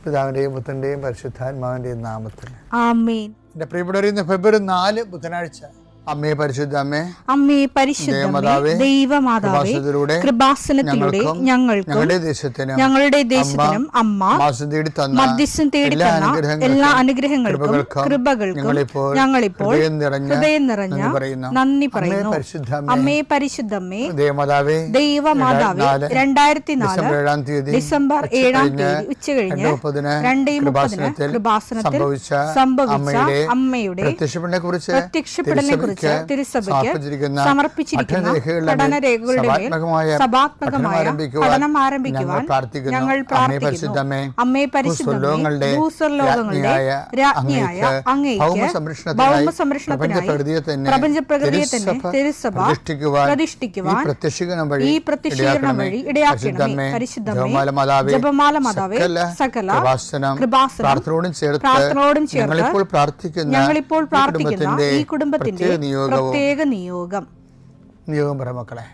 പിതാവിൻ്റെയും പുത്രൻ്റെയും പരിശുദ്ധാത്മാവിൻ്റെയും നാമത്തിൽ ആമേൻ. എൻ്റെ പ്രിയപ്പെട്ടവരെ, ഇന്ന് ഫെബ്രുവരി 4 ബുധനാഴ്ച. അമ്മേ പരിശുദ്ധ അമ്മേ, അമ്മേ പരിശുദ്ധമേ, ദൈവമാതാവേ, കൃപാസനത്തിലൂടെ ഞങ്ങൾക്കും ഞങ്ങളുടെ ദേശത്തിനും അമ്മ മധ്യസ്ഥം തേടി തന്ന എല്ലാ അനുഗ്രഹങ്ങൾക്കും കൃപകൾക്കും ഞങ്ങളിപ്പോൾ ഹൃദയം നിറഞ്ഞ നന്ദി പറയുന്നു. അമ്മേ പരിശുദ്ധമേ, ദൈവമാതാവേ, 2004 ഡിസംബർ 7 ഉച്ചകഴിഞ്ഞ് 2:30 കൃപാസനത്തിൽ സംഭവിച്ച അമ്മയുടെ പ്രത്യക്ഷപ്പെടലിനെ തിരുസഭയ്ക്ക് സമർപ്പിച്ചിരിക്കുന്ന പഠനരേഖകളുടെ മേൽ സഭാത്മകമായ പഠനം ആരംഭിക്കുവാൻ ഞങ്ങൾ പ്രാർത്ഥിക്കുന്നു. അമ്മേ പരിശുദ്ധമേ, ഭൂസ്വർലോകങ്ങളുടെ രാജ്ഞിയായ അങ്ങേയ്ക്ക് ഭൗമസംരക്ഷണത്തിനായി പ്രപഞ്ചപ്രകൃതിയെ തന്നെ തിരുസഭ പ്രതിഷ്ഠിക്കുവാൻ ഈ പ്രത്യക്ഷീകരണം വഴി ഇടയാക്കണമേ. പരിശുദ്ധമേ, ജപമാല മാതാവേ, സകല കൃപാസനം പ്രാർത്ഥനയോടും ചേർത്ത് ഞങ്ങളിപ്പോൾ പ്രാർത്ഥിക്കുന്ന ഈ കുടുംബത്തിന്റെ പ്രത്യേക നിയോഗം പറ മക്കളെ.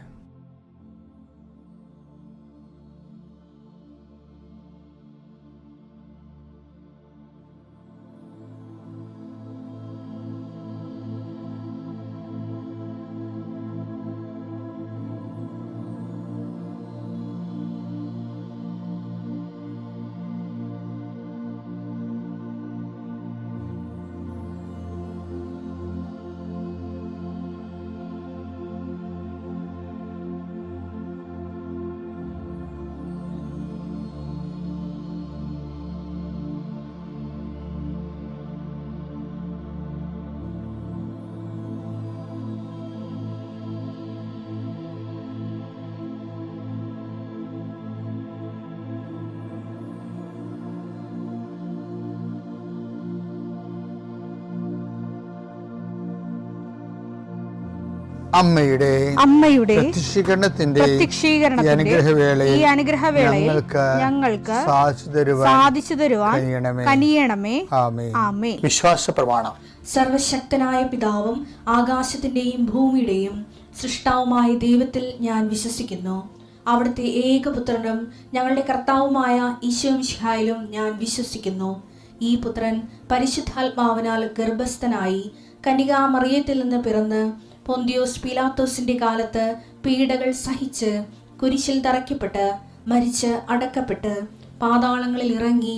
അമ്മയുടെ പ്രത്യക്ഷീകരണത്തിന്റെ ഈ അനുഗ്രഹവേളയിൽ ഞങ്ങൾക്ക് സാധിച്ചു തരുവാൻ കനിയണമേ. ആമേൻ. വിശ്വാസ പ്രമാണം. സർവശക്തനായ പിതാവും ആകാശത്തിന്റെയും ഭൂമിയുടെയും സൃഷ്ടാവുമായ ദൈവത്തിൽ ഞാൻ വിശ്വസിക്കുന്നു. അവിടുത്തെ ഏകപുത്രനും ഞങ്ങളുടെ കർത്താവുമായ ഈശോ മിശിഹായിലും ഞാൻ വിശ്വസിക്കുന്നു. ഈ പുത്രൻ പരിശുദ്ധാത്മാവിനാൽ ഗർഭസ്ഥനായി കന്യകാമറിയത്തിൽ നിന്ന് പിറന്ന് പൊന്തിയോസ് പീലാത്തോസിന്റെ കാലത്ത് പീഡകൾ സഹിച്ച് കുരിശിൽ തറയ്ക്കപ്പെട്ട് മരിച്ച് അടക്കപ്പെട്ട് പാതാളങ്ങളിൽ ഇറങ്ങി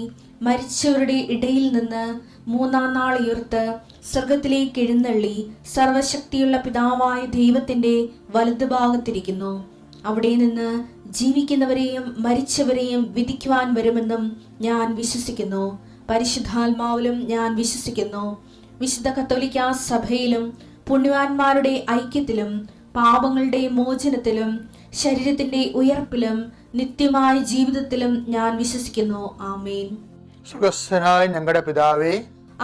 മരിച്ചവരുടെ ഇടയിൽ നിന്ന് 3-ാം നാൾ ഉയർത്ത് സ്വർഗത്തിലേക്ക് എഴുന്നള്ളി സർവശക്തിയുള്ള പിതാവായ ദൈവത്തിന്റെ വലതുഭാഗത്തിരിക്കുന്നു. അവിടെ നിന്ന് ജീവിക്കുന്നവരെയും മരിച്ചവരെയും വിധിക്കുവാൻ വരുമെന്നും ഞാൻ വിശ്വസിക്കുന്നു. പരിശുദ്ധാത്മാവിലും ഞാൻ വിശ്വസിക്കുന്നു. വിശുദ്ധ കത്തോലിക്കാ സഭയിലും പുണ്യവാന്മാരുടെ ഐക്യത്തിലും പാപങ്ങളുടെ മോചനത്തിലും ശരീരത്തിന്റെ ഉയർപ്പിലും നിത്യമായ ജീവിതത്തിലും ഞാൻ വിശ്വസിക്കുന്നു. ആമേൻ. സുഖസ്ഥനായ ഞങ്ങളുടെ പിതാവേ,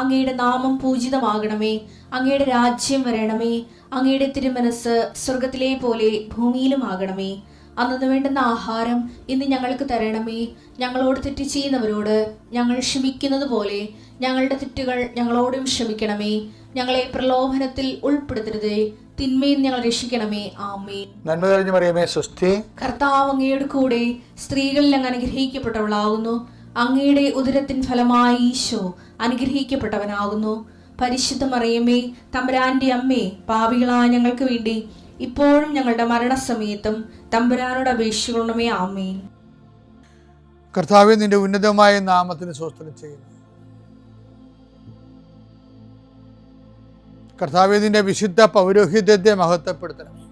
അങ്ങയുടെ നാമം പൂജിതമാകണമേ. അങ്ങയുടെ രാജ്യം വരണമേ. അങ്ങയുടെ തിരുമനസ് സ്വർഗത്തിലെ പോലെ ഭൂമിയിലും ആകണമേ. അന്നു വേണ്ടുന്ന ആഹാരം ഇന്ന് ഞങ്ങൾക്ക് തരണമേ. ഞങ്ങളോട് തെറ്റ് ചെയ്യുന്നവരോട് ഞങ്ങൾ ക്ഷമിക്കുന്നത് പോലെ ഞങ്ങളുടെ തെറ്റുകൾ ഞങ്ങളോടും ക്ഷമിക്കണമേ. ഞങ്ങളെ പ്രലോഭനത്തിൽ ഉൾപ്പെടുത്തരുതേ, തിന്മയിൽ ഞങ്ങൾ രക്ഷിക്കണമേ. ആമേൻ. നന്മ നിറഞ്ഞ മറിയമേ, സ്വസ്തി. കർത്താവ് അങ്ങയുടെ കൂടെ സ്ത്രീകളിൽ അങ്ങ് അനുഗ്രഹിക്കപ്പെട്ടവളാകുന്നു. അങ്ങയുടെ ഉദരത്തിൻ ഫലമായി ഈശോ അനുഗ്രഹിക്കപ്പെട്ടവനാകുന്നു. പരിശുദ്ധ മറിയമേ, തമ്പുരാന്റെ അമ്മേ, പാപികളായ ഞങ്ങൾക്ക് വേണ്ടി ഇപ്പോഴും ഞങ്ങളുടെ മരണസമയത്തും തമ്പുരാനോട് അപേക്ഷിക്കണമേ. ആമേൻ. കർത്താവേ, നിന്റെ ഉന്നതമായ നാമത്തിന് സ്തോത്രം ചെയ്യുന്നു. കർത്താവേ, നിന്റെ വിശുദ്ധ പൗരോഹിത്യത്തെ മഹത്വപ്പെടുത്തണമേ.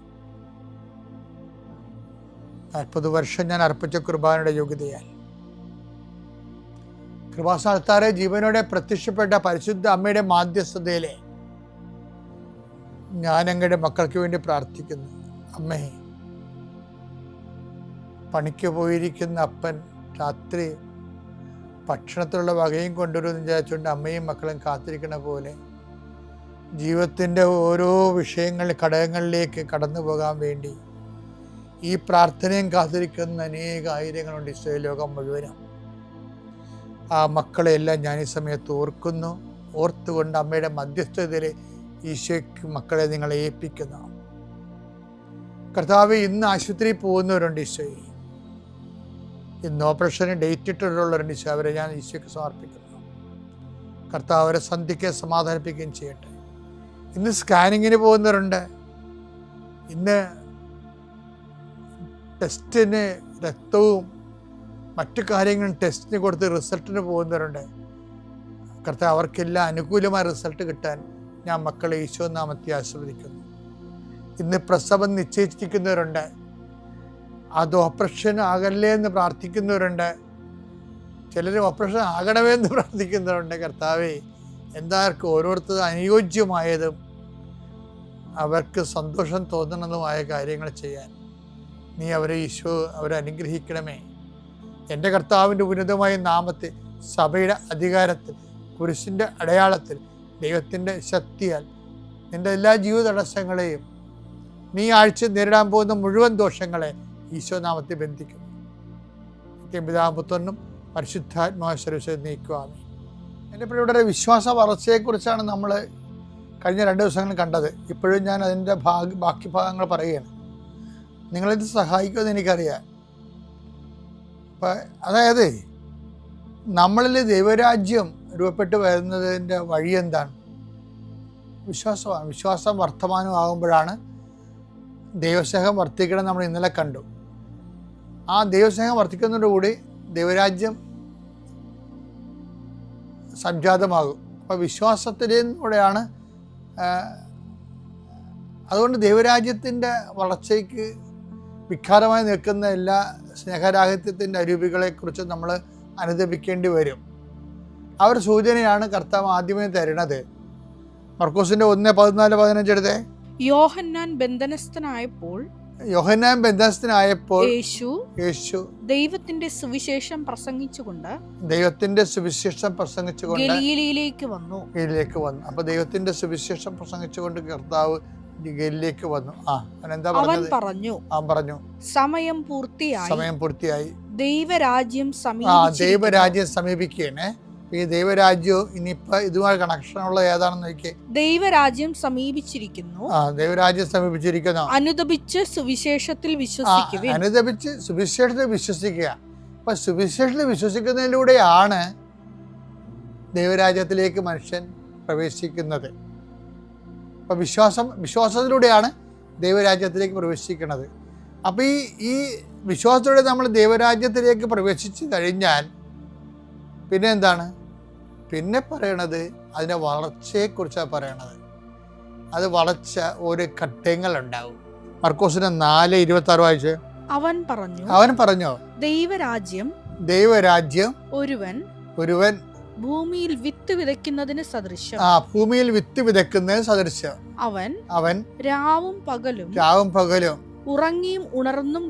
40 വർഷം ഞാൻ അർപ്പിച്ച കുർബാനയുടെ യോഗ്യതയാൽ കൃപാസ്ഥാനത്താറെ ജീവനോടെ പ്രത്യക്ഷപ്പെട്ട പരിശുദ്ധ അമ്മയുടെ മാധ്യസ്ഥതയിലെ ഞാൻ അങ്ങയുടെ മക്കൾക്ക് വേണ്ടി പ്രാർത്ഥിക്കുന്നു. അമ്മേ, പണിക്ക് പോയിരിക്കുന്ന അപ്പൻ രാത്രി ഭക്ഷണത്തിലുള്ള വകയും കൊണ്ടുവരുമെന്ന് വിചാരിച്ചുകൊണ്ട് അമ്മയും മക്കളും കാത്തിരിക്കണ പോലെ ജീവിതത്തിൻ്റെ ഓരോ വിഷയങ്ങളിൽ ഘടകങ്ങളിലേക്ക് കടന്നു പോകാൻ വേണ്ടി ഈ പ്രാർത്ഥനയും കാത്തിരിക്കുന്ന ആയിരങ്ങളുണ്ട് ഇസ്രായേൽ ലോകം മുഴുവനും. ആ മക്കളെയെല്ലാം ഞാൻ ഈ സമയത്ത് ഓർക്കുന്നു. ഓർത്തുകൊണ്ട് അമ്മയുടെ മധ്യസ്ഥതയിൽ ഈശോയ്ക്ക് മക്കളെ നിങ്ങളെ ഏൽപ്പിക്കുന്നു. കർത്താവ്, ഇന്ന് ആശുപത്രിയിൽ പോകുന്നവരുണ്ട് ഈശോയെ. ഇന്ന് ഓപ്പറേഷന് ഡേറ്റ് ഇട്ടിട്ടുള്ളവരുണ്ട് ഈശോ, അവരെ ഞാൻ ഈശോയ്ക്ക് സമർപ്പിക്കുന്നു. കർത്താവ് അവരെ സന്ധിക്കുകയും സമാധാനിപ്പിക്കുകയും ചെയ്യട്ടെ. ഇന്ന് സ്കാനിങ്ങിന് പോകുന്നവരുണ്ട്, ഇന്ന് ടെസ്റ്റിന് രക്തവും മറ്റു കാര്യങ്ങളും ടെസ്റ്റിന് കൊടുത്ത് റിസൾട്ടിന് പോകുന്നവരുണ്ട്. കർത്താവ് അവർക്കെല്ലാം അനുകൂലമായ റിസൾട്ട് കിട്ടാൻ ഞാൻ മക്കളെ ഈശോ നാമത്തെ ആശീർവദിക്കുന്നു. ഇന്ന് പ്രസവം നിശ്ചയിച്ചിരിക്കുന്നവരുണ്ട്, അത് ഓപ്പറേഷൻ ആകല്ലേ എന്ന് പ്രാർത്ഥിക്കുന്നവരുണ്ട്, ചിലർ ഓപ്പറേഷൻ ആകണമേ എന്ന് പ്രാർത്ഥിക്കുന്നവരുണ്ട്. കർത്താവേ, എന്താർക്കും ഓരോരുത്തരും അനുയോജ്യമായതും അവർക്ക് സന്തോഷം തോന്നണതുമായ കാര്യങ്ങൾ ചെയ്യാൻ നീ അവരെ ഈശോ അവരെ അനുഗ്രഹിക്കണമേ. എൻ്റെ കർത്താവിൻ്റെ ഉന്നതമായ നാമത്തിൽ, സഭയുടെ അധികാരത്തിൽ, കുരിശിൻ്റെ അടയാളത്തിൽ, ദൈവത്തിൻ്റെ ശക്തിയാൽ നിൻ്റെ എല്ലാ ജീവിത തടസ്സങ്ങളെയും നീ ആഴ്ച നേരിടാൻ പോകുന്ന മുഴുവൻ ദോഷങ്ങളെ ഈശോ നാമത്തിൽ ബന്ധിക്കുന്നു. പിതാപുത്രനും പരിശുദ്ധാത്മാശ്വരം നീക്കുവാമേ. എൻ്റെ പ്രിയപ്പെട്ടവരെ, വിശ്വാസ വളർച്ചയെക്കുറിച്ചാണ് നമ്മൾ കഴിഞ്ഞ 2 ദിവസങ്ങളിൽ കണ്ടത്. ഇപ്പോഴും ഞാൻ അതിൻ്റെ ബാക്കി ഭാഗങ്ങൾ പറയുകയാണ്. നിങ്ങളിത് സഹായിക്കുമെന്ന് എനിക്കറിയാം. അതായത് നമ്മളിൽ ദൈവരാജ്യം രൂപപ്പെട്ട് വരുന്നതിൻ്റെ വഴി എന്താണ്? വിശ്വാസമാണ്. വിശ്വാസം വർത്തമാനമാകുമ്പോഴാണ് ദൈവസ്നേഹം വർദ്ധിക്കണം. നമ്മൾ ഇന്നലെ കണ്ടു. ആ ദൈവസ്നേഹം വർദ്ധിക്കുന്നതോടുകൂടി ദൈവരാജ്യം സംജാതമാകും. അപ്പോൾ വിശ്വാസത്തിലൂടെയാണ്. അതുകൊണ്ട് ദൈവരാജ്യത്തിൻ്റെ വളർച്ചയ്ക്ക് വികാരമായി നിൽക്കുന്ന എല്ലാ സ്നേഹരാഹിത്യത്തിൻ്റെ അരൂപികളെക്കുറിച്ച് നമ്മൾ അനുദപിക്കേണ്ടി വരും. ആ ഒരു സൂചനയാണ് കർത്താവ് ആദ്യമേ തരുന്നത്. മർക്കോസിൻ്റെ 1:14-15 എടുത്തേ. യോഹന്നാൻ ബന്ധനസ്ഥനായപ്പോൾ യേശു ദൈവത്തിന്റെ സുവിശേഷം പ്രസംഗിച്ചുകൊണ്ട് ഗലീലയിലേക്ക് വന്നു. അപ്പൊ ദൈവത്തിന്റെ സുവിശേഷം പ്രസംഗിച്ചുകൊണ്ട് കർത്താവ് ഗലീലയിലേക്ക് വന്നു. അവൻ പറഞ്ഞു, സമയം പൂർത്തിയായി, ദൈവരാജ്യം സമീപിക്കുകയാണ്. ഈ ദൈവരാജ്യവും ഇനിയിപ്പോ ഇതുമായി കണക്ഷനുള്ള ഏതാണെന്ന് നോക്കിയേ. ദൈവരാജ്യം സമീപിച്ചിരിക്കുന്നു. അനുദപിച്ച് സുവിശേഷത്തിൽ വിശ്വസിക്കുക. അപ്പൊ സുവിശേഷത്തിൽ വിശ്വസിക്കുന്നതിലൂടെയാണ് ദൈവരാജ്യത്തിലേക്ക് മനുഷ്യൻ പ്രവേശിക്കുന്നത്. അപ്പൊ വിശ്വാസത്തിലൂടെയാണ് ദൈവരാജ്യത്തിലേക്ക് പ്രവേശിക്കുന്നത്. അപ്പൊ ഈ വിശ്വാസത്തോടെ നമ്മൾ ദൈവരാജ്യത്തിലേക്ക് പ്രവേശിച്ചു കഴിഞ്ഞാൽ പിന്നെ എന്താണ്? പിന്നെ പറയണത് അതിൻ്റെ വളർച്ചയെക്കുറിച്ചാണ് പറയണത്. അത് വളർച്ച ഓരോ ഘട്ടങ്ങളുണ്ടാവും. മർക്കോസിന്റെ 4:26 വായിച്ച്. അവൻ പറഞ്ഞു ദൈവരാജ്യം ഒരുവൻ ഭൂമിയിൽ വിത്ത് വിതയ്ക്കുന്നതിന് സദൃശം. ഭൂമിയിൽ വിത്ത് വിതയ്ക്കുന്നതിന് സദൃശം. അവൻ രാവും പകലും ഉറങ്ങിയും ഉണർന്നും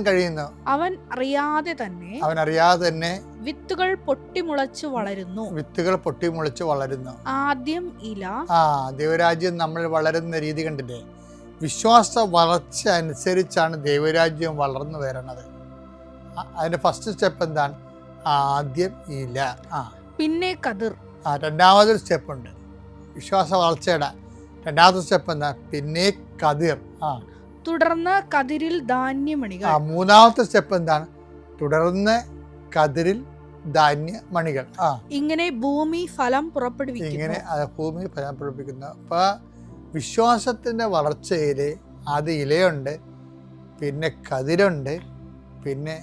കഴിയുന്നു. അവൻ അറിയാതെ തന്നെ വിത്തുകൾ പൊട്ടിമുളച്ചു വളരുന്നു. ആദ്യം ഇല. ദൈവരാജ്യം നമ്മൾ വളരുന്ന രീതി കണ്ടില്ലേ? വിശ്വാസ വളർച്ച അനുസരിച്ചാണ് ദൈവരാജ്യം വളർന്നു വരണത്. അതിന്റെ ഫസ്റ്റ് സ്റ്റെപ്പ് എന്താണ്? ആദ്യം ഇല, പിന്നെ കതിർ. രണ്ടാമതൊരു സ്റ്റെപ്പ് ഉണ്ട് വിശ്വാസ വളർച്ചയുടെ. രണ്ടാമത്തെ സ്റ്റെപ്പ് എന്താ? പിന്നെ കതിർ. തുടർന്ന് കതിരിൽ ധാന്യമണികൾ. മൂന്നാമത്തെ സ്റ്റെപ്പ് എന്താണ്? തുടർന്ന് കതിരിൽ ധാന്യമണികൾ. ഇങ്ങനെ ഭൂമി ഫലം പുറപ്പെടുവിക്കുന്നു. അപ്പൊ വിശ്വാസത്തിന്റെ വളർച്ചയില് ആദ്യം ഇലയുണ്ട്, പിന്നെ കതിരുണ്ട്, പിന്നെ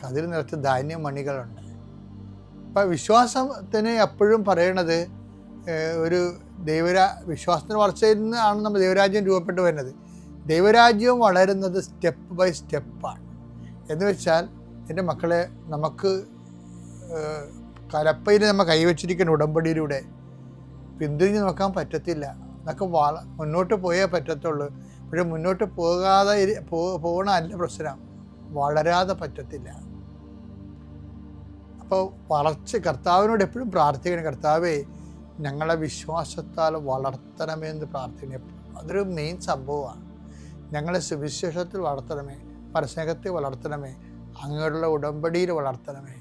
കതിർ നിറച്ച് ധാന്യമണികളുണ്ട്. അപ്പൊ വിശ്വാസത്തിന് എപ്പോഴും പറയണത് ഒരു വിശ്വാസത്തിന്റെ വളർച്ചയിൽ നിന്നാണ് നമ്മൾ ദൈവരാജ്യം രൂപപ്പെട്ടു വരുന്നത്. ദൈവരാജ്യം വളരുന്നത് സ്റ്റെപ്പ് ബൈ സ്റ്റെപ്പാണ്. എന്ന് വെച്ചാൽ എൻ്റെ മക്കളെ, നമുക്ക് കലപ്പയിൽ നമ്മൾ കൈവച്ചിരിക്കുന്ന ഉടമ്പടിയിലൂടെ പിന്തിരിഞ്ഞ് നോക്കാൻ പറ്റത്തില്ല. നമുക്ക് മുന്നോട്ട് പോയേ പറ്റത്തുള്ളൂ. പക്ഷെ മുന്നോട്ട് പോകണമല്ല പ്രശ്നം, വളരാതെ പറ്റത്തില്ല. അപ്പോൾ കർത്താവിനോട് എപ്പോഴും പ്രാർത്ഥിക്കണം, കർത്താവേ ഞങ്ങളെ വിശ്വാസത്താൽ വളർത്തണമെന്ന് പ്രാർത്ഥിക്കണം. അതൊരു മെയിൻ സംഭവമാണ്. ഞങ്ങളെ സുവിശേഷത്തിൽ വളർത്തണമേ, പരസ്നേഹത്തിൽ വളർത്തണമേ, അങ്ങോട്ടുള്ള ഉടമ്പടിയിൽ വളർത്തണമേ.